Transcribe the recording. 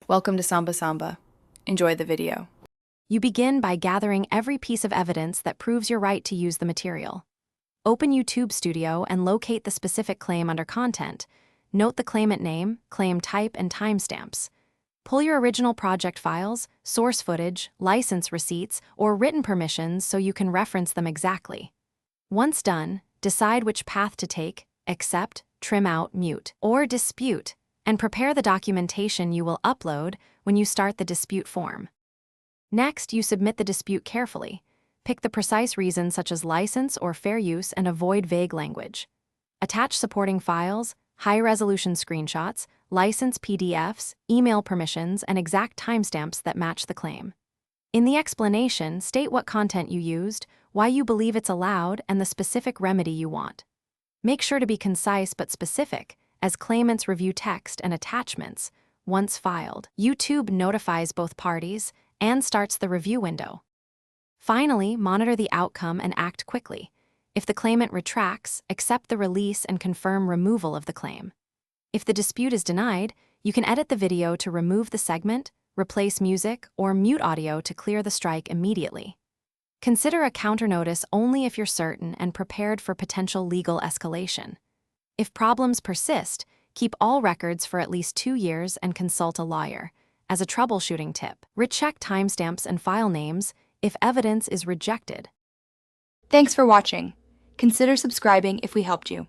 Welcome to Samba Samba. Enjoy the video. You begin by gathering every piece of evidence that proves your right to use the material. Open YouTube Studio and locate the specific claim under Content. Note the claimant name, claim type, and timestamps. Pull your original project files, source footage, license receipts, or written permissions so you can reference them exactly. Once done, decide which path to take: accept, trim out, mute, or dispute, and prepare the documentation you will upload when you start the dispute form. Next, you submit the dispute carefully. Pick the precise reason such as license or fair use and avoid vague language. Attach supporting files, high-resolution screenshots, license PDFs, email permissions, and exact timestamps that match the claim. In the explanation, state what content you used, why you believe it's allowed, and the specific remedy you want. Make sure to be concise but specific, as claimants review text and attachments. Once filed, YouTube notifies both parties and starts the review window. Finally, monitor the outcome and act quickly. If the claimant retracts, accept the release and confirm removal of the claim. If the dispute is denied, you can edit the video to remove the segment, replace music, or mute audio to clear the strike immediately. Consider a counternotice only if you're certain and prepared for potential legal escalation. If problems persist, keep all records for at least 2 years and consult a lawyer. As a troubleshooting tip, recheck timestamps and file names if evidence is rejected. Thanks for watching. Consider subscribing if we helped you.